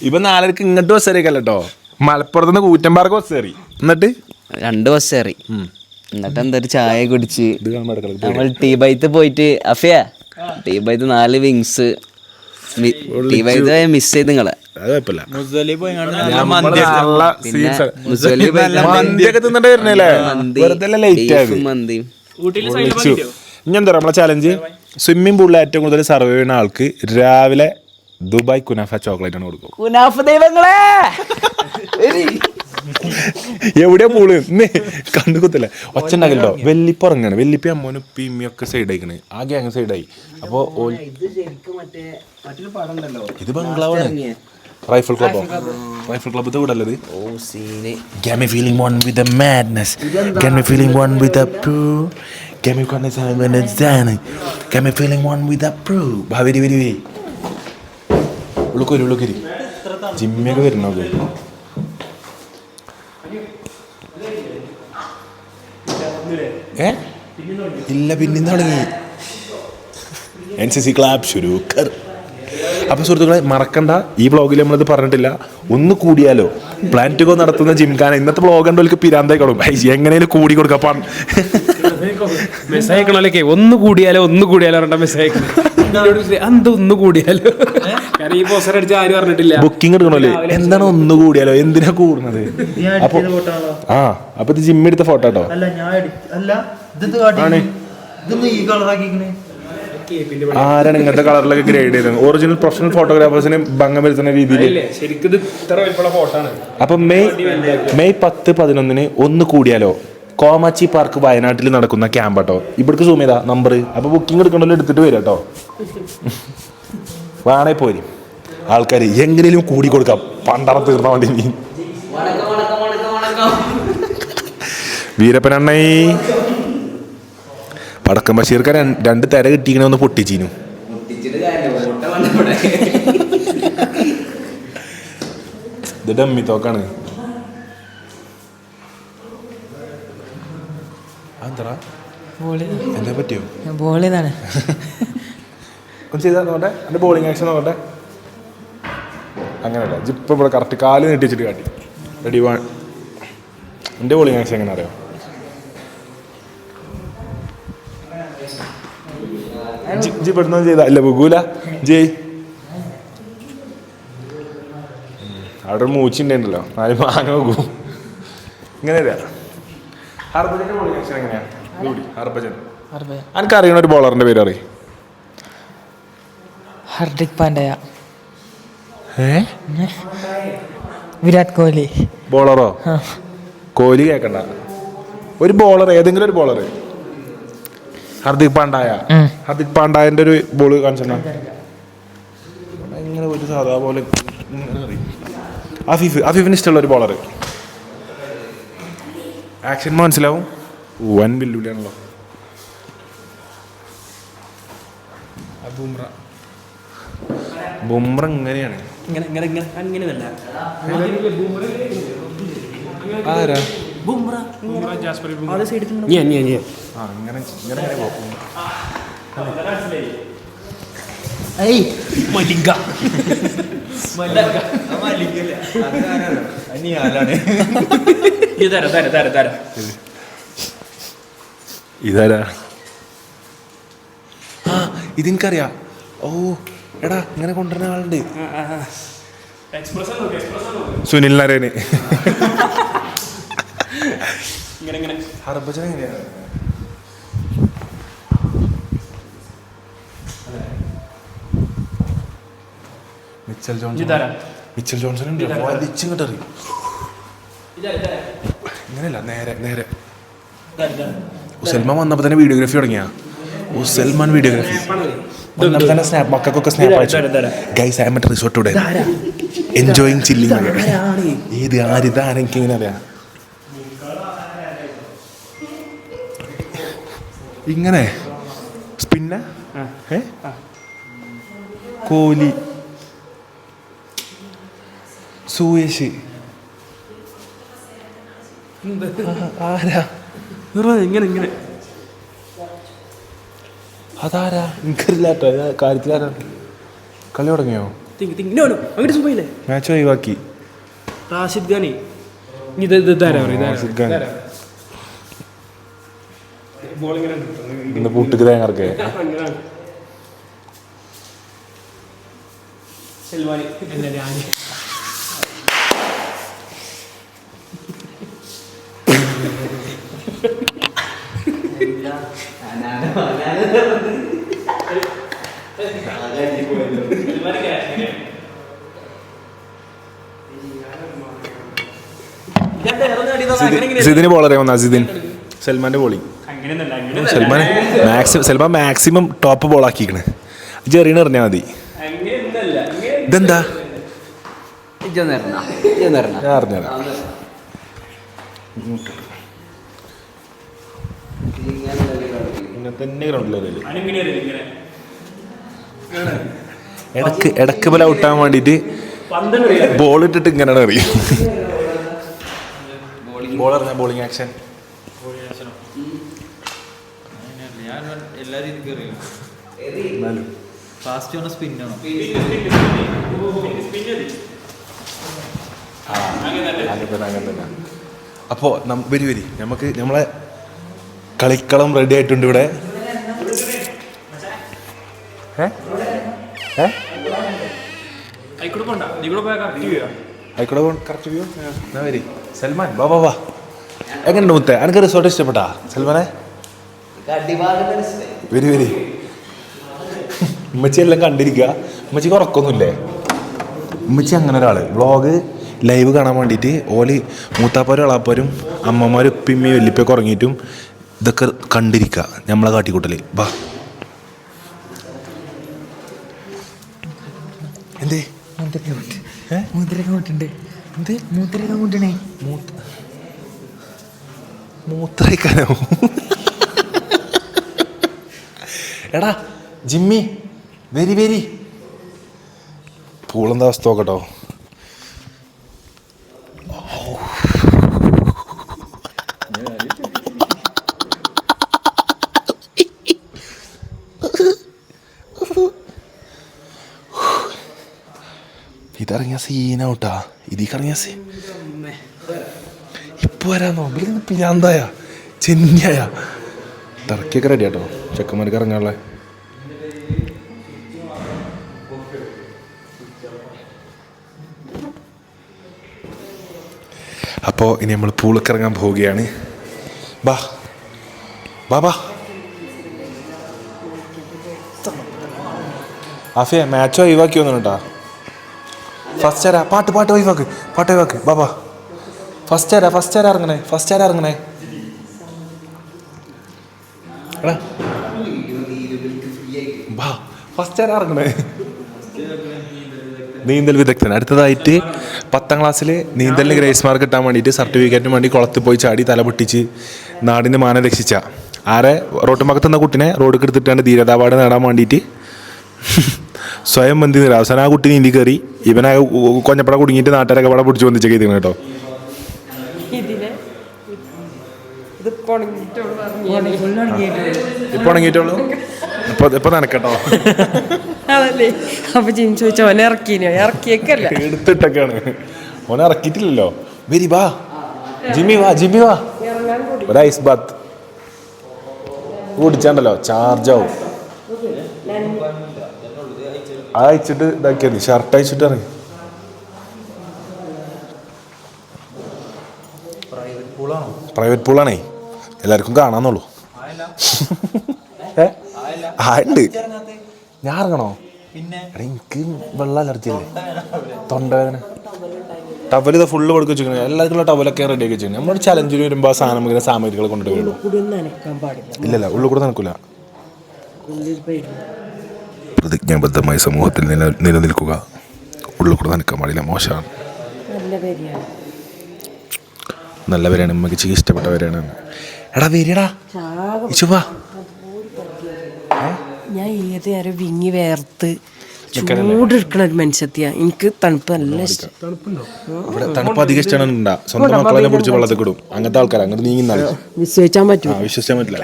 ഇപ്പൊ 4:30 ഇങ്ങോട്ട് ബസ് കയറിയല്ലോ കേട്ടോ. മലപ്പുറത്ത് നിന്ന് കൂറ്റമ്പാറക്ക് ബസ് കയറി, എന്നിട്ട് 2 ബസ് കയറി. എന്നിട്ട് എന്തൊരു ചായ കുടിച്ച് നമ്മൾ ടീ ബൈത്ത് പോയിട്ട് അഫയാ ടീ ബൈത്ത് 4 വിങ്സ് ടീ ബൈത്ത് മിസ് ചെയ്ത് നിങ്ങളെ. അത് കുഴപ്പമില്ല. മന്തി ഇനി എന്താ നമ്മളെ ചാലഞ്ച്, സ്വിമ്മിംഗ് പൂളിൽ ഏറ്റവും കൂടുതൽ സർവൈവ് ചെയ്യുന്ന ആൾക്ക് രാവിലെ ദുബായ് കുനാഫ ചോക്ലേറ്റ് ആണ് കൊടുക്കും. കുനാഫ ദൈവങ്ങളെ എവിടെയാ പൂള് കണ്ടുകുത്തല്ലേ ഒച്ച ഉണ്ടാക്കില്ലോ. വെല്ലിപ്പുറങ്ങാണ്, വെല്ലിപ്പി അമ്മോനും പിമ്മിയൊക്കെ സൈഡ് ആയിക്കണ്, ആ ഗ്യാങ് സൈഡായി. അപ്പൊ ഇത് ബംഗ്ലാവാണ്, റൈഫിൾ ക്ലബോ, റൈഫിൾ ക്ലബ് കൂടല്ലത്. Get me feeling one with the madness, get me feeling one with the pure, get me feeling one with the pure. ഭാവരി വരി വരി ഉള്ളുക്കരി ജിമ്മൊക്കെ വരുന്നോക്കെ. ഇല്ല പിന്നെ തുടങ്ങി NCC ക്ലാബ് ശുരു കർ. അപ്പൊ സുഹൃത്തുക്കളെ മറക്കണ്ട, ഈ വ്ളോഗിൽ നമ്മളിത് പറഞ്ഞിട്ടില്ല, ഒന്ന് കൂടിയാലോ പ്ലാൻ ടു ഗോ നടത്തുന്ന ജിംഖാന. ഇന്നത്തെ വ്ളോഗ് കണ്ടോൾക്ക് പിരാന്തായി കൊടുക്കും, എങ്ങനെയും കൂടി കൊടുക്കാം. മെസ്സേജ് അയക്കണല്ലേ, ഒന്ന് കൂടിയാലോ മെസ്സേജ് അന്ത ഒന്ന് കൂടിയാലോ. കാരണം ഈ പോസ്റ്റർ അടിച്ച ആരും പറഞ്ഞിട്ടില്ല. ബുക്കിംഗ് എടുക്കണല്ലേ, എന്താണ് ഒന്ന് കൂടിയാലോ, എന്തിനാ കൂടുന്നത്? അപ്പൊ അപ്പൊ ഇത് ജിമ്മി എടുത്ത ഫോട്ടോ കേട്ടോ. ആരാണ് ഇങ്ങനത്തെ കളറിലൊക്കെ ഗ്രേഡ് ചെയ്തത്? ഒറിജിനൽ പ്രൊഫഷണൽ ഫോട്ടോഗ്രാഫേഴ്സിന് ഭംഗം വരുത്തുന്ന രീതിയിൽ. അപ്പൊ മെയ് 10, 11 ഒന്ന് കൂടിയാലോ കോമാച്ചി പാർക്ക് വയനാട്ടിൽ നടക്കുന്ന ക്യാമ്പ് കേട്ടോ. ഇവിടേക്ക് സൂം ചെയ്താ നമ്പർ. അപ്പൊ ബുക്കിംഗ് എടുക്കണല്ലോ, എടുത്തിട്ട് വരും കേട്ടോ. വേണേ പോരി ആൾക്കാർ എങ്ങനെയും കൂടി കൊടുക്കാം, പണ്ടറ തീർന്ന വേണ്ടി. നീ വീരപ്പനണ്ണൈ പടക്കം ബഷീർക്ക 2 തിര കിട്ടിക്കണ ഒന്ന് പൊട്ടിച്ചീനു. ഇത് ഡമ്മി തോക്കാണ്. എന്താ പറ്റിയോ? ഒന്ന് ചെയ്താ നോട്ടെ, എൻ്റെ ബോളിംഗ് ആക്ഷൻ നോക്കട്ടെ. അങ്ങനെയല്ല, ജിപ്പം ഇവിടെ കറക്റ്റ് കാല് നീട്ടി വെച്ചിട്ട് കാട്ടി. റെഡി 1. എൻ്റെ ബോളിംഗ് ആക്ഷൻ എങ്ങനെ അറിയാം? ജി പെടുന്ന ചെയ്താ ഇല്ല ബുഗൂല ജയ്. അവിടെ ഒരു മൂച്ചിണ്ടല്ലോ, 4 മാങ്ങ നോക്കൂ. ഇങ്ങനെ ഹർഭജന്റെ ബോളിംഗ് ആക്ഷൻ എങ്ങനെയാ? ഹർഭജൻ എനിക്ക് അറിയണ ഒരു ബോളറിന്റെ പേര് അറിയും. ഹർദിക് പാണ്ഡ്യ, വിരാട് കോഹ്ലി. ബോളറോ? കോഹ്ലി കേക്കണ്ട, ഒരു ബോളർ, ഏതെങ്കിലും ഒരു ബോളർ. ഹർദിക് പാണ്ഡ്യന്റെ ഒരു ബോള് കാണിച്ചാ ഇങ്ങനെ ഒരു സാധാ പോലെ. അഫീഫിന് ഇഷ്ടമുള്ള ഒരു ബോളർ. ആക്ഷൻ മനസ്സിലാവും. വൻ വെല്ലുവിളിയാണല്ലോ. ബുംറ ഇങ്ങനെയാണ്. ആരാ? ആ ഇങ്ങനെ ഇങ്ങനെ പോകും. ഇതാരാ? ആ ഇതെനിക്കറിയാം. ഓ എടാ ഇങ്ങനെ കൊണ്ടുവരുന്ന ആളുണ്ട്. സുനിൽ നാരായണ. ഹർഭജൻ എങ്ങനെയാണ്? മിച്ചൽ ജോൺസൺ ഉണ്ട്. വലിച്ചിങ്ങോട്ട് അറിയും. ഇങ്ങനെയല്ല, നേരെ നേരെ. സൽമാൻ വന്നപ്പോൾ തന്നെ വീഡിയോഗ്രാഫി തുടങ്ങിയ സൽമാൻ വീഡിയോഗ്രാഫി വന്നപ്പോൾ തന്നെ സ്നാപ്പ് മക്കൾക്കൊക്കെ സ്നാപ്പ് അയച്ചു. Guys I M at resort today enjoying chilling. ഏത് ആരിതാ എനിക്ക് ഇങ്ങനെ അറിയാം. ഇങ്ങനെ പിന്നെ കോഹ്ലി, സൂയേഷ്, ആരാ ഇങ്ങനെ അതാരാ എനിക്കറിയില്ല കേട്ടോ. കാര്യത്തിലാരാ? കളി തുടങ്ങിയോ? മാച്ച് ഒഴിവാക്കി. റാഷിദ് ഖാനി. റാഷിദ് ഖാൻ ഇന്ന് പൂട്ടുക്ക് തേങ്ങറക്കെ. സിദിന് ബോൾ അറിയാമോ? സിദിൻ സൽമാന്റെ bowling. Salman maximum top ball ആക്കിക്കണ്. ജെറീന് എറിഞ്ഞാൽ മതി. ഇതെന്താ? ഞാൻ അറിഞ്ഞാ തന്നെ ഗ്രൗണ്ടിൽ ഇടക്ക് പോലെ ഔട്ടാൻ വേണ്ടിട്ട് ബോൾ ഇട്ടിട്ട് ഇങ്ങനെയാണ് അറിയും. ബോൾ അറിഞ്ഞ ബോളിംഗ് ആക്ഷൻ അപ്പോ വരി നമുക്ക് നമ്മളെ കളിക്കളം റെഡി ആയിട്ടുണ്ട് ഇവിടെ. ആയിക്കോട്ടെ കറക്റ്റ് വ്യൂ. എന്നാ വരി സൽമാൻ. വാ എങ്ങനെയുണ്ട് മുത്തേ? എനിക്ക് റിസോർട്ട് ഇഷ്ടപ്പെട്ടാ സൽമാനെ? വരി ഉമ്മച്ചി എല്ലാം കണ്ടിരിക്കുക. ഉമ്മച്ചിക്ക് ഉറക്കൊന്നുമില്ലേ? ഉമ്മച്ചി അങ്ങനെ ഒരാള് വ്ളോഗ് ലൈവ് കാണാൻ വേണ്ടിയിട്ട് ഓല് മൂത്താപ്പാരും എളാപ്പാരും അമ്മമാരും ഉപ്പിമ്മയും വല്യപ്പൊക്കെ ഉറങ്ങിയിട്ടും ഇതൊക്കെ കണ്ടിരിക്കുക നമ്മളെ കാട്ടിക്കൂട്ടല്. വാ എന്തേ മൂത്രയിക്കാനോ? എടാ ജിമ്മി വെരി പൂളെന്താ അവസ്ഥ നോക്കട്ടോ. ഇതറിഞ്ഞ സീനൗട്ടാ. ഇതിറങ്ങിയ ഇപ്പൊ വരാന്നോ? ഇവിടെ പിന്നാന്തായ ചെന്നിയായ ടർക്കിയൊക്കെ റെഡി ആട്ടോ ചെക്കന്മാർക്ക് ഇറങ്ങാനുള്ള. അപ്പോൾ ഇനി നമ്മൾ പൂളൊക്കെ ഇറങ്ങാൻ പോവുകയാണ്. ബാ ആഫിയ മാച്ച് ഒഴിവാക്കി വന്നു കേട്ടാ. ഫസ്റ്റ് ആരാ? പാട്ട് ഒഴിവാക്ക്. ബാ ഫസ്റ്റ് ആരാ ഇറങ്ങണേ? ഫസ്റ്റ് ആരാ ഇറങ്ങണേ? നീന്തൽ വിദഗ്ധൻ. അടുത്തതായിട്ട് 10ാം ക്ലാസ്സിൽ നീന്തലിന് ഗ്രേസ് മാർക്ക് കിട്ടാൻ വേണ്ടിയിട്ട് സർട്ടിഫിക്കറ്റിന് വേണ്ടി കുളത്തിൽ പോയി ചാടി തല പൊട്ടിച്ച് നാടിൻ്റെ മാനം രക്ഷിച്ച ആരെ റോട്ടുമ്പക്കത്തുന്ന കുട്ടിനെ റോഡിൽ എടുത്തിട്ടാണ് ധീരത അവാർഡ് നേടാൻ വേണ്ടിയിട്ട് സ്വയം ബന്ധി നില അവസാനം ആ കുട്ടി നീന്തി കയറി ഇവനെ കൊഞ്ഞപ്പട കുടുങ്ങിയിട്ട് നാട്ടുകാരൊക്കെ പടം പിടിച്ച് വന്നിച്ച് ചെയ്തിരുന്നു കേട്ടോ. ഇപ്പൊ ഉണങ്ങിയിട്ടുള്ളൂ. ഇപ്പൊ നനക്കട്ടോ. അതല്ലേ അപ്പൊ ജിം ചോദിച്ച ഓനെ ഇറക്കിനോ? ഇറക്കിയേക്കല്ല, എടുത്തിട്ടൊക്കെയാണ്. ഓനെ ഇറക്കിയിട്ടില്ലല്ലോ. വെരി വാ ജിമ്മി വാ ഒരു ഐസ് ബാത്ത് കുടിച്ചാണ്ടല്ലോ ചാർജ് ആവും. അയച്ചിട്ട് ഇതാക്കിയാൽ മതി. ഷർട്ട് അയച്ചിട്ട് ഇറങ്ങി. പ്രൈവറ്റ് പൂളാണേ, എല്ലാവർക്കും കാണാന്നുള്ളൂ. ഉണ്ട്. ഞാൻ ഇറങ്ങണോ? എനിക്ക് വെള്ളം അലർജി അല്ലേ, തൊണ്ടവേദന. ടവൽ ഇത് ഫുള്ള് കൊടുക്കുക വെച്ചിരിക്കുന്നത്. എല്ലാവർക്കുള്ള ടവലൊക്കെ റെഡി ആക്കി വെച്ചിരിക്കുന്നത്. നമ്മളൊരു ചലഞ്ചിന് വരുമ്പോൾ ആ സാമഗ്രികൾ കൊണ്ടിട്ട് വരുള്ളൂ. ഇല്ലല്ല, ഉള്ളിൽ കൂടെ നടക്കില്ല. പ്രതിജ്ഞാബദ്ധമായി സമൂഹത്തിൽ നിലനിൽക്കുക. ഉള്ളിൽ കൂടെ നനക്കാൻ പാടില്ല, മോശമാണ്. നല്ലവരാണ്, ഉമ്മക്ക് ഇഷ്ടപ്പെട്ടവരാണ്. എടാ വരിടാ ഇച്ചുവാ. ഞാൻ ഏത് നേരം വിങ്ങി വേർത്ത് ചൂടെടുക്കണ ഒരു മനുഷ്യത്തിയാ. എനിക്ക് തണുപ്പ് നല്ല ഇഷ്ടം. ഇവിടെ തണുപ്പ് അധികം ഇഷ്ടമാണ്. സ്വന്തം മക്കളെ പിടിച്ച് വെള്ളത്തിൽ കിടും. അങ്ങനത്തെ ആൾക്കാർ അങ്ങോട്ട് നീങ്ങുന്ന വിശ്വസിക്കാൻ പറ്റും. വിശ്വസിക്കാൻ പറ്റില്ല.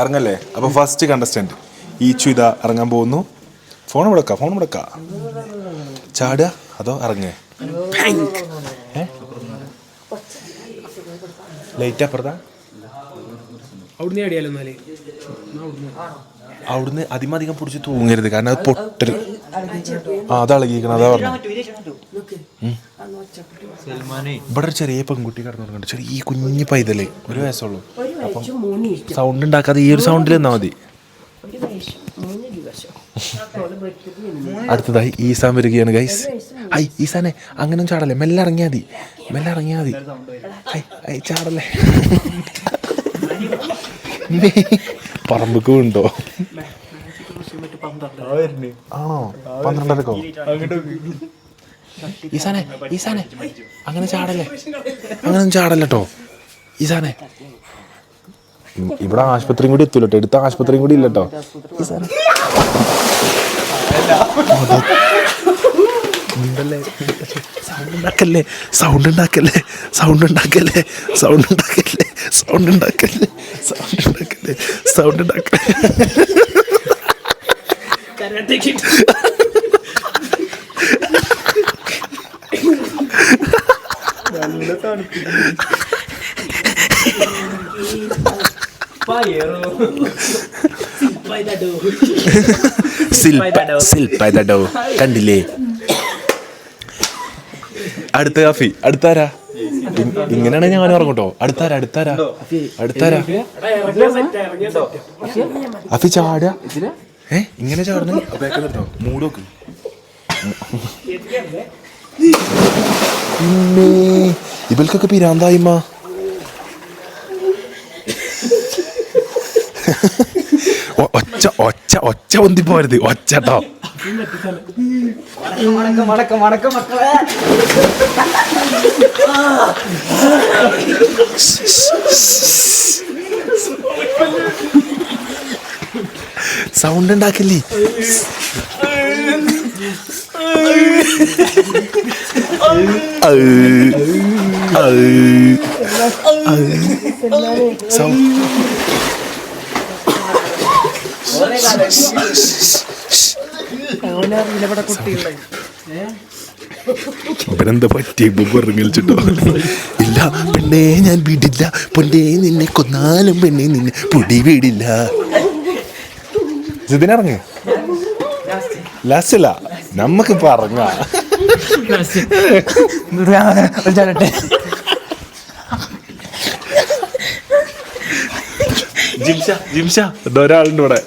ഇറങ്ങല്ലേ. അപ്പൊ ഫസ്റ്റ് കണ്ടസ്റ്റന്റ് ഈച്ചു ഇതാ ഇറങ്ങാൻ പോകുന്നു. ഫോൺ മുടക്ക ചാടുക അതോ ഇറങ്ങേ? ലൈറ്റ് അപ്പുറത്താ. അവിടുന്ന് അധികം പിടിച്ച് തൂങ്ങരുത്, കാരണം അത് പൊട്ടൽ. അത് അളകിക്കണം. അതാ പറഞ്ഞു. ഇവിടെ ഒരു ചെറിയ പെൺകുട്ടി കിടന്നു, ചെറിയ കുഞ്ഞു പൈതല്, 1 വയസ്സുള്ളൂ. അപ്പം സൗണ്ട് ഉണ്ടാക്കാതെ ഈ ഒരു സൗണ്ടിൽ നിന്നാ മതി. അടുത്തതായി ഈസാൻ വരികയാണ് ഗൈസ്. ഹൈ ഈസാനെ അങ്ങനെ ചാടല്ലേ, മെല്ലെ ഇറങ്ങിയാൽ മതി. ഹൈ ചാടല്ലേ. പറമ്പുക്കും ഉണ്ടോ? ആണോ? 12:30 ഈസാനെ അങ്ങനെ ചാടല്ലോ ഈസാനെ. ഇവിടെ ആശുപത്രിയും കൂടി എത്തൂലട്ടോ, എടുത്ത ആശുപത്രിയും കൂടി ഇല്ലട്ടോ. ഈസാനെ സൗണ്ട് ഉണ്ടാക്കല്ലേ. കണ്ടില്ലേ? അടുത്ത കാഫി. അടുത്താരാ? ഇങ്ങനെയാണെ ഞാൻ ഇറങ്ങട്ടോ. അടുത്താരാ? അഫി ചാടുക. ഇങ്ങനെ ചാടുന്നു. കേട്ടോ മൂടോക്ക്. ഇവൽക്കൊക്കെ പിരാന്തായിമ്മ. ഒച്ച ഒന്തി പോരുത്. ഒച്ചട്ടോ. സൗണ്ട് ഉണ്ടാക്കില്ലേ. ഇവരെന്താ പറ്റി ഇറങ്ങിച്ചിട്ടോ? ഇല്ല പെണ്ണേ ഞാൻ വീടില്ല, പൊന്നേ നിന്നെ കൊന്നാലും പെണ്ണേ നിന്നെ പൊടി വീടില്ല. ഇതിനിറങ്ങ ലാസ്റ്റ് അല്ല, നമുക്ക് പറഞ്ഞ ജിംഷ ഒരാളുണ്ട് ഇവിടെ.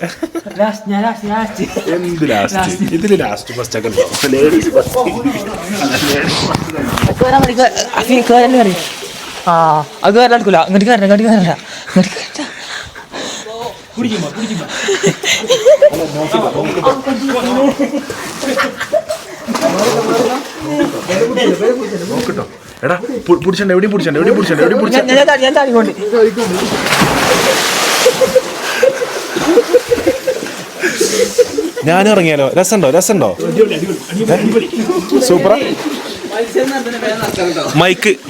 എന്ത് ലാസ്റ്റ്? ഇതില് ലാസ്റ്റ് ഫസ്റ്റ് ഒക്കെ അത് വരാൻ ഇങ്ങോട്ട് നോക്കട്ടോ. എടാ പിടിച്ചണ്ട എവിടെയും പിടിച്ചണ്ട ഞാൻ താടിക്കൊണ്ട് ഞാനും ഇറങ്ങിയാലോ? രസമുണ്ടോ? സൂപ്പറാ.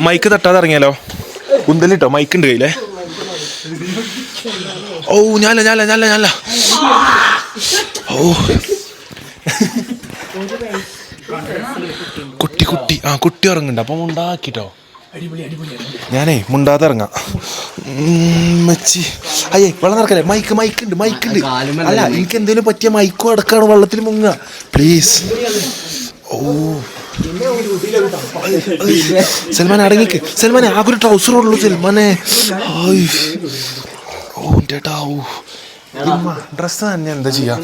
മൈക്ക് തട്ടാതെ ഇറങ്ങിയാലോ? ഉന്തലിട്ടോ മൈക്ക് ഉണ്ട് കയ്യിലേ. ഓ ഞാല്ല ഓ കുട്ടി ഇറങ്ങണ്ട. അപ്പൊ മുണ്ടാക്കിട്ടോ. ഞാനേ മുണ്ടാതെ ഇറങ്ങാം. അയ്യേ വെള്ളം നടക്കല്ലേ. മൈക്ക് ഉണ്ട്. അല്ല എനിക്ക് എന്തെങ്കിലും പറ്റിയ മൈക്കും അടക്കാണ് വെള്ളത്തിൽ മുങ്ങ പ്ലീസ്. ഓ സൽമാൻ അടങ്ങിക്ക്. സൽമാനെ ആകെ ഒരു ട്രൗസർ ഉള്ളൂ സൽമാനെ. ഓ ചേട്ടാ ഡ്രസ്സ് തന്നെ എന്താ ചെയ്യാ?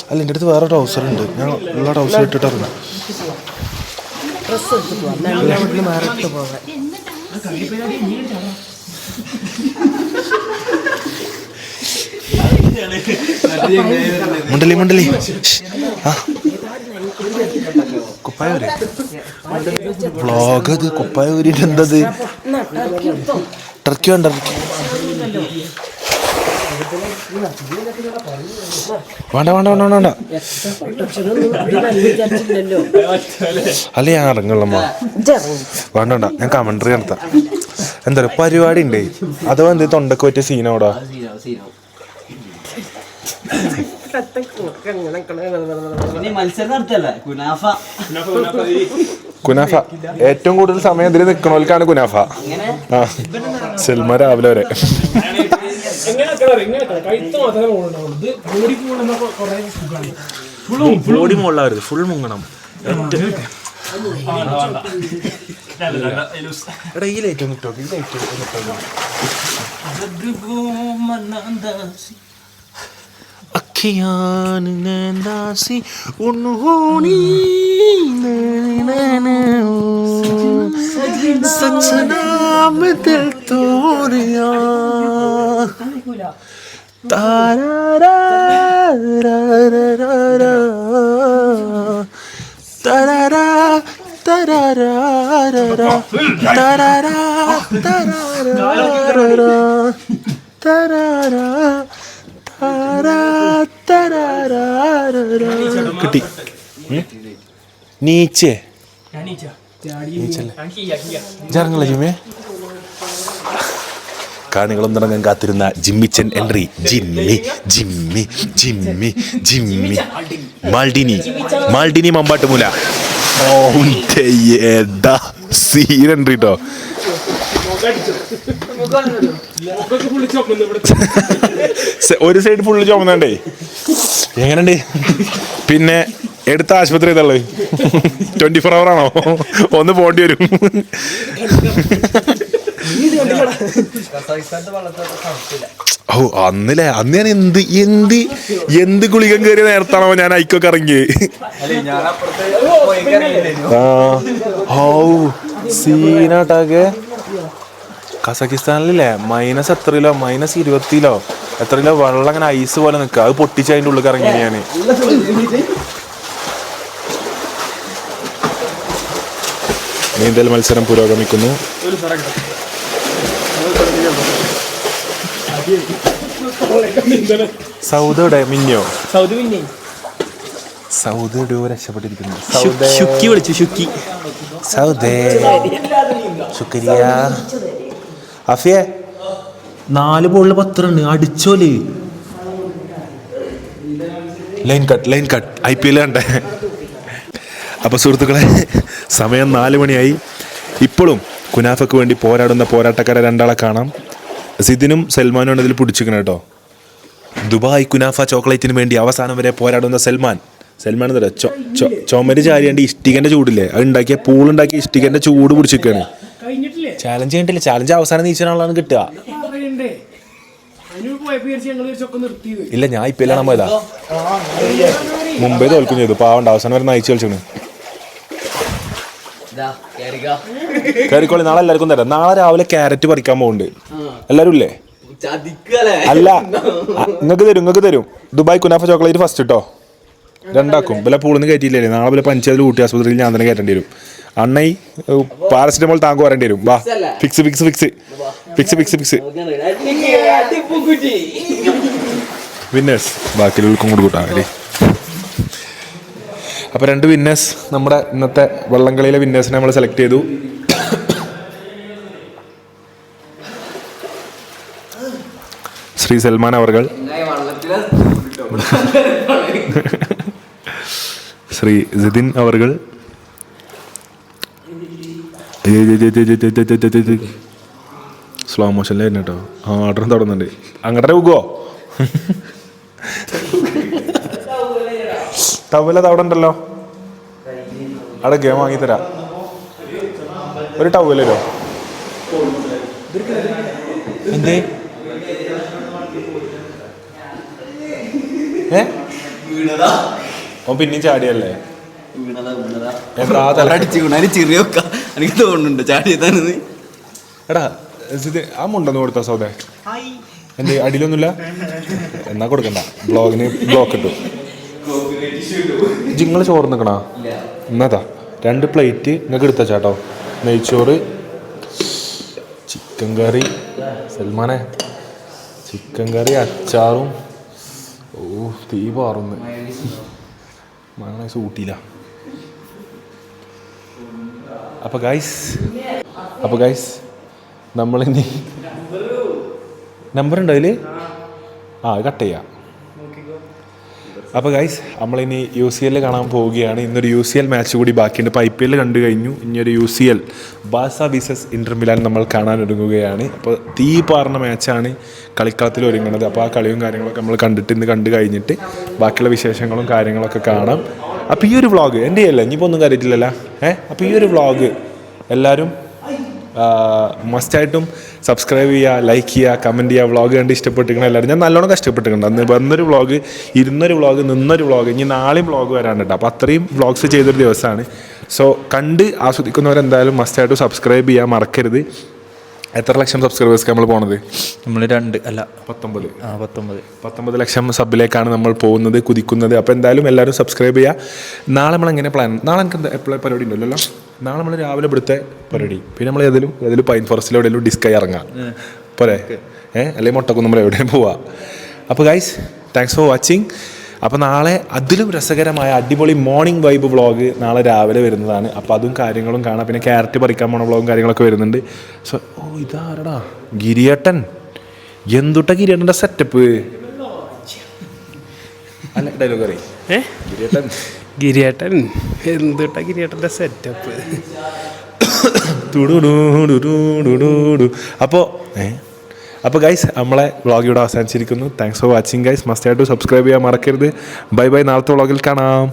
അല്ല എൻ്റെ അടുത്ത് വേറെ ട്രൗസർ ഉണ്ട്. ഞാൻ ഉള്ള ട്രൗസർ ഇട്ടിട്ട് ഇറങ്ങാം. മുണ്ടലി ആ കുപ്പായൂര് വ്ളോഗ്. അത് കുപ്പായൂരിൻ്റെ എന്തത്? ടർക്കി വേണ്ട. വേണ്ട അല്ല ഞാൻ ഇറങ്ങുള്ളമ്മ. വേണ്ട ഞാൻ കമന്ററി നടത്താം. എന്താ പറയുക പരിപാടി ഉണ്ട്. അഥവാ എന്ത് തൊണ്ടക്ക് പറ്റിയ സീനോടാ. കുനാഫ ഏറ്റവും കൂടുതൽ സമയം ഇതിൽ നിൽക്കണോൽക്കാണ് കുനാഫ. ആ സൽമാൻ രാവിലെ വരെ. ബോഡി മുകളിലാവരുത്, ഫുൾ മുങ്ങണം. എടാ ഈ ലൈറ്റ് ഒന്ന് ഇട്ടോ. अखियां नंदासी उन्होंने सचनाम दिल तोड़िया तारा तारा കിട്ടി. നീച്ചേ ജറങ്ങള ജിമ്മേ. കാണികളും തുടങ്ങാൻ കാത്തിരുന്ന ജിമ്മിച്ചൻ entry. Jimmy Maldini Mambattumoola. Scene entry കേട്ടോ. ഒരു സൈഡ് ഫുള്ള് ചുമന്നണ്ടേ. എങ്ങനെയുണ്ട്? പിന്നെ എടുത്ത ആശുപത്രി ഏതാള്? 24 hour ആണോ? ഒന്ന് പോണ്ടി വരും. ഓ അന്നില്ലേ, അന്ന് ഞാൻ എന്ത് ഗുളികം കയറിയ നേരത്താണോ ഞാൻ ഐക്കൊക്കെ ഇറങ്ങി. ഓ സീനാട്ടാക്കെ. കസാക്കിസ്ഥാനിലല്ലേ മൈനസ് എത്രയിലോ, -20 എത്ര കിലോ വെള്ളം അങ്ങനെ ഐസ് പോലെ നിൽക്കുക. അത് പൊട്ടിച്ച് അതിൻ്റെ ഉള്ളിൽ ഇറങ്ങി ഞാൻ. നീന്തൽ മത്സരം പുരോഗമിക്കുന്നു. സൗദയുടെ മിന്നോ? സൗദി രക്ഷപ്പെട്ടിരിക്കുന്നു. അഫിയെ 4 ബോളിൽ 10 റൺ അടിച്ചോല്. ലൈൻ കട്ട് IPL കണ്ടേ. അപ്പൊ സുഹൃത്തുക്കളെ സമയം 4 മണിയായി. ഇപ്പോഴും കുനാഫക്ക് വേണ്ടി പോരാടുന്ന പോരാട്ടക്കാരെ 2 ആളെ കാണാം. സിദിനും സൽമാനുമാണ് ഇതിൽ പിടിച്ചിരിക്കണം കേട്ടോ. ദുബായ് കുനാഫ ചോക്ലേറ്റിന് വേണ്ടി അവസാനം വരെ പോരാടുന്ന സൽമാൻ എന്നല്ല ചുമര് ചാരിയാണ്ട് ഇഷ്ടികന്റെ ചൂടില്ലേ, അത് ഉണ്ടാക്കിയ പൂളുണ്ടാക്കി ഇഷ്ടികന്റെ ചൂട് പിടിച്ചിരിക്കുകയാണ്. ചാലഞ്ച് കഴിഞ്ഞിട്ടില്ല. ചാലഞ്ച് അവസാനം നീച്ചാണുള്ളതാണ് കിട്ടുക. ഇല്ല ഞാൻ IPL കാണാൻ പോയതാ. മുംബൈ തോൽക്കും ചെയ്തു. പാവണ്ട അവസാനം വരെ നയിച്ചു കളിച്ചു. കയറിക്കോളി. നാളെ എല്ലാവർക്കും തരാം. നാളെ രാവിലെ ക്യാരറ്റ് പറിക്കാൻ പോകുന്നുണ്ട്. എല്ലാരും ഇല്ലേ? അല്ല നിങ്ങൾക്ക് തരും. ദുബായ് കുനാഫ ചോക്ലേറ്റ് ഫസ്റ്റ് കേട്ടോ. രണ്ടാക്കും വില പൂളിന്ന് കയറ്റിയില്ലേ നാളെ വില പഞ്ചായത്തിൽ ഊട്ടി ആശുപത്രിയിൽ ഞാൻ തന്നെ കയറ്റേണ്ടി വരും അണ്ണൈ പാരസിറ്റമോൾ താങ്ക് വരേണ്ടി വരും വാ fix fix fix fix fix fix winners ബാക്കിയുള്ളവർക്കും കൂടി കൂട്ടാം അല്ലേ. അപ്പോൾ 2 വിന്നേഴ്സ് നമ്മുടെ ഇന്നത്തെ വള്ളംകളിയിലെ വിന്നേഴ്സിനെ നമ്മൾ സെലക്ട് ചെയ്തു. ശ്രീ സൽമാൻ അവർകൾ, ശ്രീ ജിതിൻ അവർകൾ, സ്ലോ മോഷനിൽ വരുന്ന കേട്ടോ. ഓർഡർ തുടങ്ങുന്നുണ്ട്. അങ്ങോട്ടേ പോകുമോ? ടവലത് അവിടെ ഉണ്ടല്ലോ, അവിടെ ഗെയിം വാങ്ങിത്തരാം. ഒരു ടവലോ എന്തേ ഓൻ പിന്നെയും ചാടിയല്ലേ? എനിക്ക് തോന്നുന്നുണ്ട് ചാടിയതാണ്. എടാ ആ മുണ്ടെന്ന് കൊടുത്ത സൗദേ എന്റെ അടിയിലൊന്നുമില്ല എന്നാ കൊടുക്കണ്ട, ബ്ലോഗിന് ബ്ലോക്ക് ഇട്ടു. നിങ്ങൾ ചോറ് നിൽക്കണോ? എന്നതാ 2 പ്ലേറ്റ് നിങ്ങൾക്ക് എടുത്ത ചേട്ടോ. നെയ്ച്ചോറ്, ചിക്കൻ കറി, സൽമാനെ ചിക്കൻ കറി, അച്ചാറും. ഓ തീ പാറുന്ന് മണ ഊട്ടിയില്ല. അപ്പോൾ ഗൈസ് നമ്മളിനി നമ്പർ ഉണ്ടോ അതിൽ? കട്ട് ചെയ്യാം. അപ്പോൾ ഗൈസ് നമ്മളിനി UCL കാണാൻ പോവുകയാണ്. ഇന്നൊരു UCL മാച്ച് കൂടി ബാക്കിയുണ്ട്. ഇപ്പോൾ IPL കണ്ടു കഴിഞ്ഞു. ഇനിയൊരു UCL Barca visas Inter Milan നമ്മൾ കാണാൻ ഒരുങ്ങുകയാണ്. അപ്പോൾ തീ പാർന്ന മാച്ചാണ് കളിക്കളത്തിൽ ഒരുങ്ങുന്നത്. അപ്പോൾ ആ കളിയും കാര്യങ്ങളൊക്കെ നമ്മൾ ഇന്ന് കണ്ടു കഴിഞ്ഞിട്ട് ബാക്കിയുള്ള വിശേഷങ്ങളും കാര്യങ്ങളൊക്കെ കാണാം. അപ്പോൾ ഈ ഒരു വ്ളോഗ് എൻ്റെ അല്ല, ഇനിയിപ്പോൾ ഒന്നും കാര്യത്തില്ലല്ലോ. അപ്പോൾ ഈ ഒരു വ്ളോഗ് എല്ലാവരും മസ്റ്റായിട്ടും സബ്സ്ക്രൈബ് ചെയ്യുക, ലൈക്ക് ചെയ്യുക, കമൻറ്റ് ചെയ്യുക. വ്ളോഗ് കണ്ട് ഇഷ്ടപ്പെട്ടിരിക്കണം എല്ലാവരും. ഞാൻ നല്ലോണം കഷ്ടപ്പെട്ടിട്ടുണ്ട്. അന്ന് വന്നൊരു വ്ളോഗ്, ഇരുന്നൊരു വ്ളോഗ്, നിന്നൊരു വ്ളോഗ്, ഇനി നാളെയും വ്ളോഗ് വരാനുണ്ട്. അപ്പോൾ അത്രയും വ്ളോഗ്സ് ചെയ്തൊരു ദിവസമാണ്. സോ കണ്ട് ആസ്വദിക്കുന്നവരെന്തായാലും മസ്റ്റായിട്ടും സബ്സ്ക്രൈബ് ചെയ്യാൻ മറക്കരുത്. എത്ര ലക്ഷം സബ്സ്ക്രൈബേഴ്സ് നമ്മൾ പോണത്? നമ്മൾ 19 ലക്ഷം സബിലേക്കാണ് നമ്മൾ പോകുന്നത്, കുതിക്കുന്നത്. അപ്പോൾ എന്തായാലും എല്ലാവരും സബ്സ്ക്രൈബ് ചെയ്യുക. നാളെ നമ്മളെങ്ങനെ പ്ലാൻ? നാളെ എനിക്ക് എന്താ എപ്പോഴും പരിപാടി ഉണ്ടല്ലോ. നാളെ നമ്മൾ രാവിലെ ഇവിടുത്തെ പരിപാടി, പിന്നെ നമ്മൾ ഏതെങ്കിലും പൈൻ ഫോറസ്റ്റിലോ എവിടെയെങ്കിലും ഡിസ്കൈ ഇറങ്ങാം പോരെ, അല്ലെങ്കിൽ മുട്ടക്കും നമ്മൾ എവിടെയും പോവാം. അപ്പോൾ ഗൈസ് താങ്ക്സ് ഫോർ വാച്ചിങ്. അപ്പോൾ നാളെ അതിലും രസകരമായ അടിപൊളി മോർണിംഗ് വൈബ് വ്ളോഗ് നാളെ രാവിലെ വരുന്നതാണ്. അപ്പോൾ അതും കാര്യങ്ങളും കാണാം. പിന്നെ ക്യാരറ്റ് പറിക്കാൻ പോണ വ്ളോഗും കാര്യങ്ങളൊക്കെ വരുന്നുണ്ട്. സോ ഇതാരടാ ഗിരിയേട്ടൻ? എന്തുട്ട ഗിരിയേട്ടൻ്റെ സെറ്റപ്പ് അല്ല ഡയലോഗ് അറിയാം. ഗിരിയേട്ടൻ എന്തുട്ടാ ഗിരിയേട്ടൻ്റെ സെറ്റപ്പ്. അപ്പോൾ ഗൈസ് നമ്മളെ വ്ളോഗ് ഇവിടെ അവസാനിച്ചിരിക്കുന്നു. Thanks for watching guys. മസ്റ്റായിട്ട് സബ്സ്ക്രൈബ് ചെയ്യാൻ മറക്കരുത്. Bye bye. നാളത്തെ വ്ളോഗിൽ കാണാം.